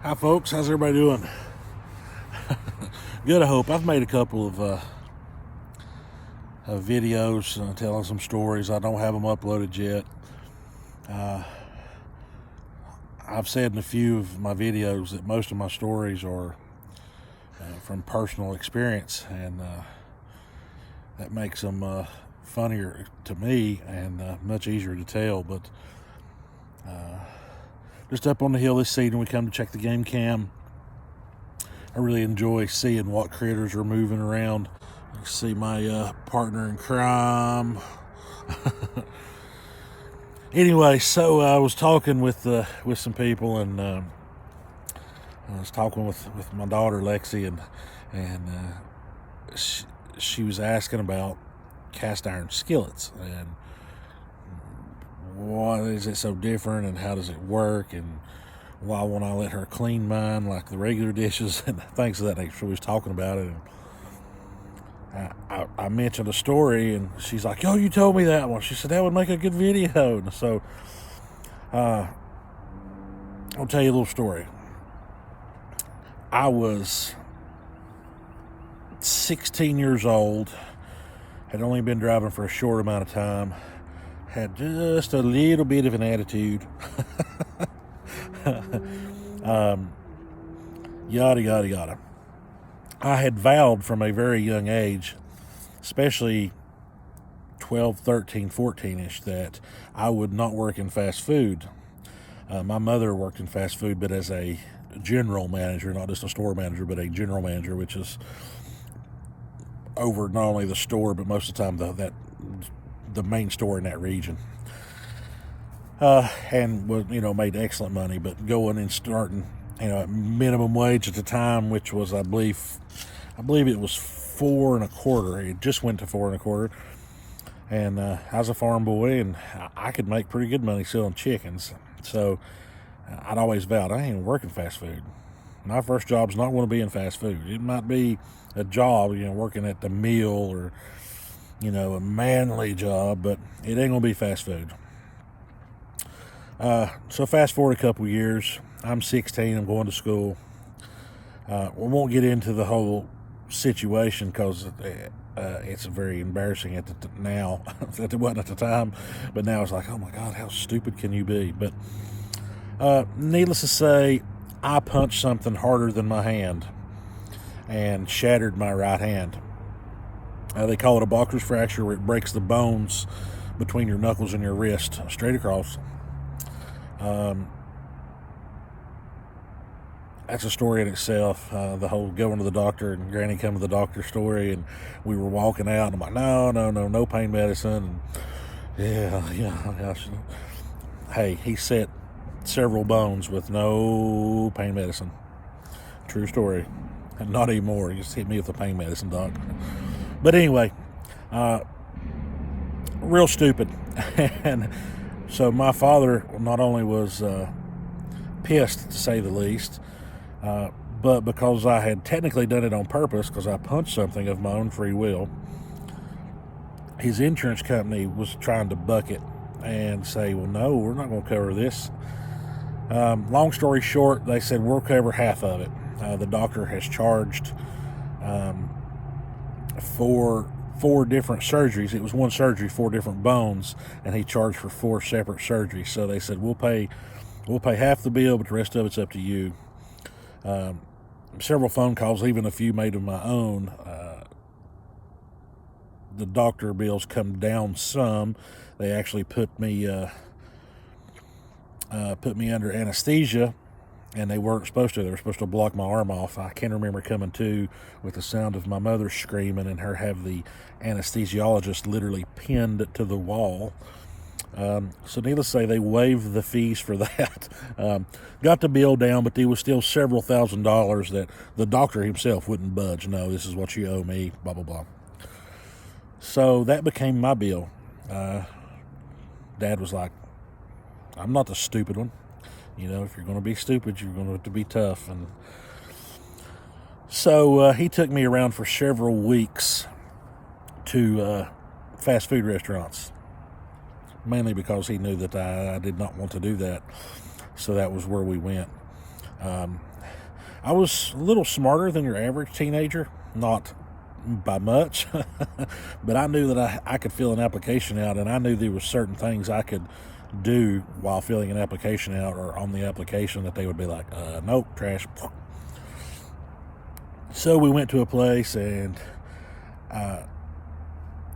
Hi folks, how's everybody doing? Good, I hope. I've made a couple of videos telling some stories. I don't have them uploaded yet. I've said in a few of my videos that most of my stories are from personal experience, and that makes them funnier to me and much easier to tell. But just up on the hill this season, we come to check the game cam. I really enjoy seeing what critters are moving around. You see my partner in crime. Anyway, so I was talking with some people, and I was talking with my daughter Lexi, and she was asking about cast iron skillets and why is it so different and how does it work and why won't I let her clean mine like the regular dishes and things of that nature. We was talking about it, and I mentioned a story, and she's like, "Oh, you told me that one." She said that would make a good video. And so I'll tell you a little story. I was 16 years old, had only been driving for a short amount of time, had just a little bit of an attitude. Yada, yada, yada. I had vowed from a very young age, especially 12, 13, 14-ish, that I would not work in fast food. My mother worked in fast food, but as a general manager, not just a store manager, but a general manager, which is over not only the store, but most of the time the main store in that region. And was, made excellent money, but going and starting, at minimum wage at the time, which was, I believe it was $4.25. It just went to $4.25. And I was a farm boy, and I could make pretty good money selling chickens. So I'd always vowed I ain't working fast food. My first job's not going to be in fast food. It might be a job, working at the mill or, a manly job, but it ain't going to be fast food. So fast forward a couple years. I'm 16. I'm going to school. We won't get into the whole situation because it's very embarrassing now. That it wasn't at the time, but now it's like, oh my God, how stupid can you be? But needless to say, I punched something harder than my hand and shattered my right hand. They call it a Bachner's fracture, where it breaks the bones between your knuckles and your wrist straight across. That's a story in itself. The whole going to the doctor and Granny come to the doctor story, and we were walking out, and I'm like, no pain medicine. And yeah. Hey, he set several bones with no pain medicine. True story. Not anymore. He just hit me with the pain medicine, doc. But anyway, real stupid. And so my father not only was pissed, to say the least, but because I had technically done it on purpose, because I punched something of my own free will, his insurance company was trying to buck it and say, well, no, we're not going to cover this. Long story short, they said we'll cover half of it. The doctor has charged for 4 different surgeries. It was one surgery, 4 different bones, and he charged for 4 separate surgeries. So they said we'll pay half the bill, but the rest of it's up to you. Several phone calls, even a few made of my own. The doctor bills come down some. They actually put me under anesthesia, and they weren't supposed to. They were supposed to block my arm off. I can remember coming to with the sound of my mother screaming and her have the anesthesiologist literally pinned to the wall. So needless to say, they waived the fees for that. Got the bill down, but there was still several $1,000s that the doctor himself wouldn't budge. No, this is what you owe me, blah, blah, blah. So that became my bill. Dad was like, I'm not the stupid one. If you're going to be stupid, you're going to have to be tough. And so he took me around for several weeks to fast food restaurants, mainly because he knew that I did not want to do that. So that was where we went. I was a little smarter than your average teenager, not by much, but I knew that I could fill an application out, and I knew there were certain things I could do while filling an application out or on the application that they would be like, nope, trash. So we went to a place, and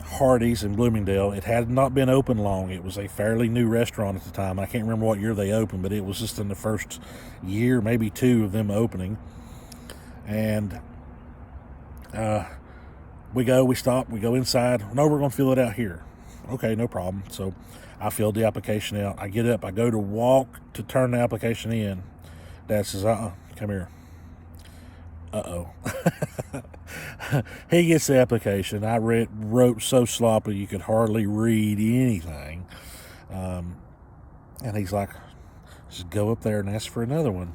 Hardee's in Bloomingdale. It had not been open long. It was a fairly new restaurant at the time. I can't remember what year they opened, but it was just in the first year, maybe two of them opening. And we stop, we go inside. No, we're going to fill it out here. Okay, no problem. So I filled the application out. I get up, I go to walk to turn the application in. Dad says, come here. He gets the application. I wrote so sloppy you could hardly read anything. And he's like, just go up there and ask for another one.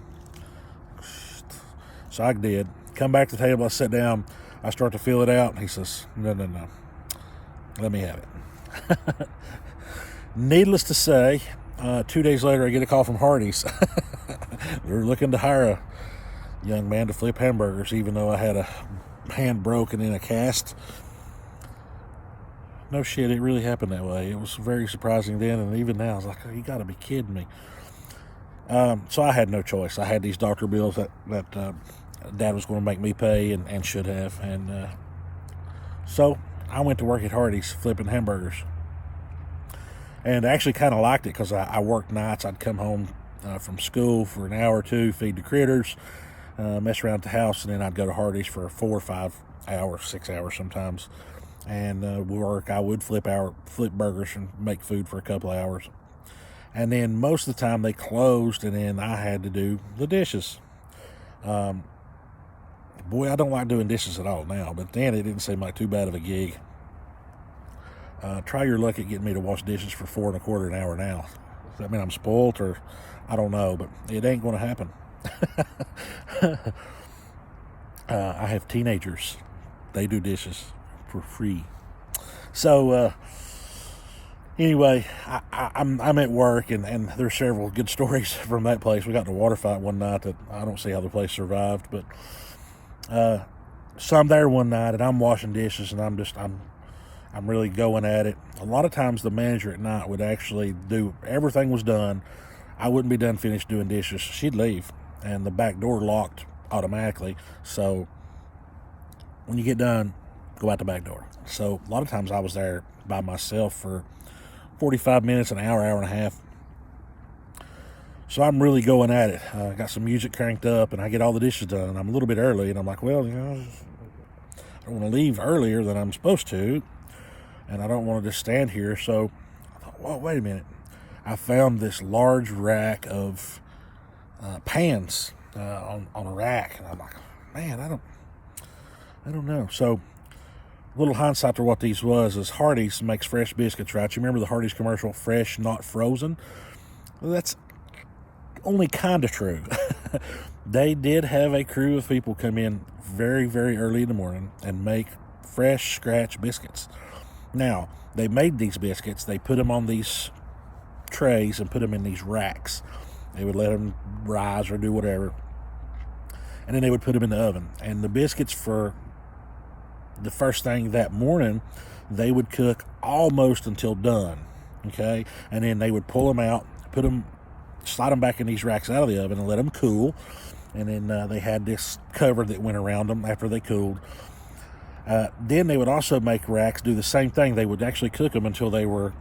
So I did. Come back to the table, I sit down, I start to fill it out, and he says, no. Let me have it. Needless to say, 2 days later, I get a call from Hardee's. They're looking to hire a young man to flip hamburgers, even though I had a hand broken in a cast. No shit, it really happened that way. It was very surprising then, and even now, I was like, oh, you got to be kidding me. So I had no choice. I had these doctor bills that Dad was going to make me pay and should have. And so I went to work at Hardee's flipping hamburgers. And I actually kind of liked it because I worked nights. I'd come home from school for an hour or two, feed the critters, mess around at the house, and then I'd go to Hardee's for 4 or 5 hours, 6 hours sometimes, and work. I would flip burgers and make food for a couple of hours. And then most of the time they closed, and then I had to do the dishes. Boy, I don't like doing dishes at all now, but then it didn't seem like too bad of a gig. Try your luck at getting me to wash dishes for 4 1/4 an hour now. Does that mean I'm spoiled, or I don't know, but it ain't going to happen. I have teenagers. They do dishes for free. So anyway, I'm at work, and there's several good stories from that place. We got in a water fight one night that I don't see how the place survived, but so I'm there one night, and I'm washing dishes, and I'm really going at it. A lot of times the manager at night would actually everything was done. I wouldn't be done finished doing dishes. She'd leave, and the back door locked automatically. So when you get done, go out the back door. So a lot of times I was there by myself for 45 minutes, an hour, hour and a half. So I'm really going at it. I got some music cranked up, and I get all the dishes done. And I'm a little bit early, and I'm like, well, I don't want to leave earlier than I'm supposed to, and I don't want to just stand here. So I thought, well, wait a minute. I found this large rack of pans on a rack, and I'm like, man, I don't know. So a little hindsight to what these was is Hardee's makes fresh biscuits, right? You remember the Hardee's commercial, fresh, not frozen? Well, that's only kind of true. They did have a crew of people come in very, very early in the morning and make fresh scratch biscuits. Now, they made these biscuits, they put them on these trays and put them in these racks. They would let them rise or do whatever, and then they would put them in the oven. And the biscuits, for the first thing that morning, they would cook almost until done, okay? And then they would pull them out, slide them back in these racks out of the oven and let them cool. And then they had this cover that went around them after they cooled. Then they would also make racks do the same thing. They would actually cook them until they were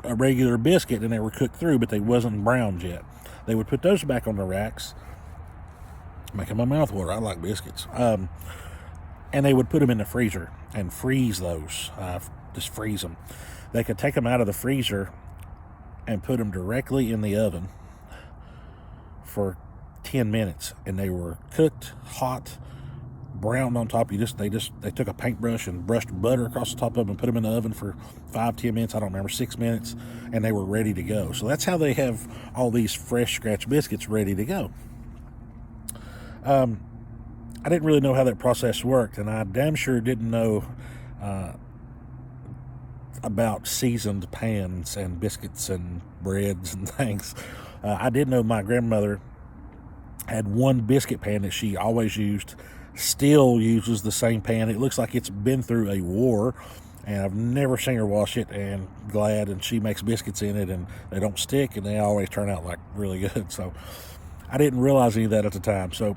a regular biscuit and they were cooked through, but they wasn't browned yet. They would put those back on the racks, making my mouth water. I like biscuits. And they would put them in the freezer and freeze those, just freeze them. They could take them out of the freezer and put them directly in the oven for 10 minutes, and they were cooked, hot, browned on top. They took a paintbrush and brushed butter across the top of them and put them in the oven for 5-10 minutes. I don't remember, 6 minutes, and they were ready to go. So that's how they have all these fresh scratch biscuits ready to go. I didn't really know how that process worked, and I damn sure didn't know about seasoned pans and biscuits and breads and things. I did know my grandmother Had one biscuit pan that she always used, still uses the same pan. It looks like it's been through a war, and I've never seen her wash it, and glad. And she makes biscuits in it, and they don't stick, and they always turn out like really good. So I didn't realize any of that at the time. So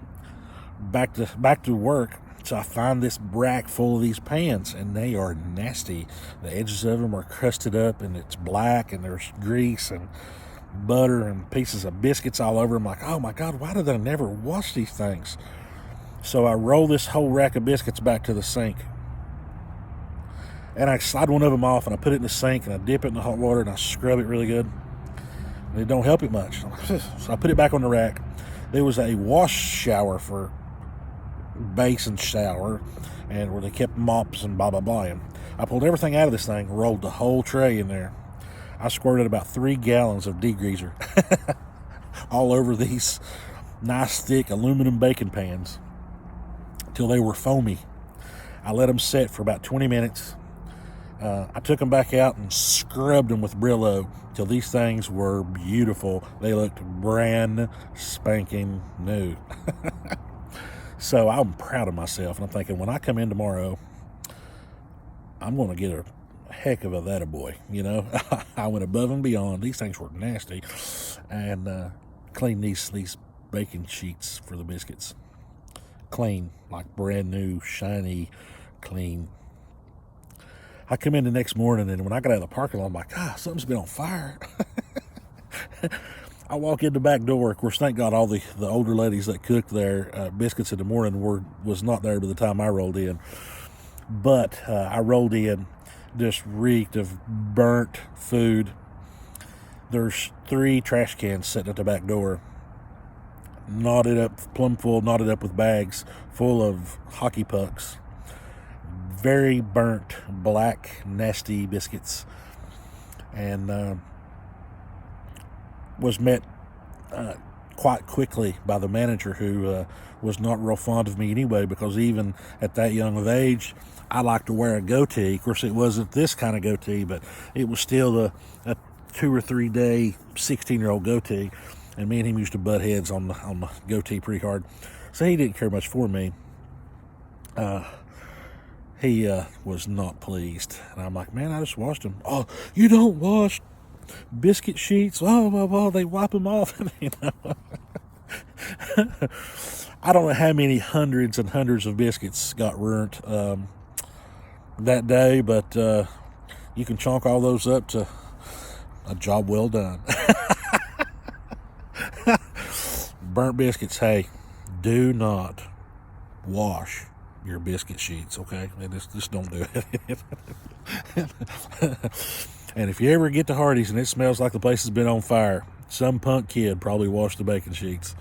back to work. So I find this rack full of these pans, and they are nasty. The edges of them are crusted up, and it's black, and there's grease and butter and pieces of biscuits all over. I'm like, oh my God, why did I never wash these things? So I roll this whole rack of biscuits back to the sink, and I slide one of them off, and I put it in the sink, and I dip it in the hot water, and I scrub it really good. And it don't help it much. So I put it back on the rack. There was a wash shower for basin shower, and where they kept mops and blah blah blah. And I pulled everything out of this thing, rolled the whole tray in there. I squirted about 3 gallons of degreaser all over these nice thick aluminum baking pans till they were foamy. I let them set for about 20 minutes. I took them back out and scrubbed them with Brillo till these things were beautiful. They looked brand spanking new. So I'm proud of myself, and I'm thinking, when I come in tomorrow, I'm going to get a heck of a that a boy, you know. I went above and beyond. These things were nasty, and cleaned these baking sheets for the biscuits. Clean, like brand new, shiny, clean. I come in the next morning, and when I got out of the parking lot, I'm like, something's been on fire. I walk in the back door. Of course, thank God all the older ladies that cooked their biscuits in the morning was not there by the time I rolled in. But I rolled in, just reeked of burnt food. There's 3 trash cans sitting at the back door, knotted up, plumb full, knotted up with bags full of hockey pucks. Very burnt, black, nasty biscuits. And was met quite quickly by the manager, who was not real fond of me anyway, because even at that young of age, I like to wear a goatee. Of course, it wasn't this kind of goatee, but it was still a 2 or 3 day 16-year-old goatee, and me and him used to butt heads on the goatee pretty hard. So he didn't care much for me. He was not pleased, and I'm like, man, I just washed them. Oh, you don't wash biscuit sheets? Oh, they wipe them off. You know? I don't know how many hundreds and hundreds of biscuits got ruined that day, but you can chalk all those up to a job well done. Burnt biscuits, hey, do not wash your biscuit sheets, okay? Just don't do it. And if you ever get to Hardee's and it smells like the place has been on fire, some punk kid probably washed the baking sheets.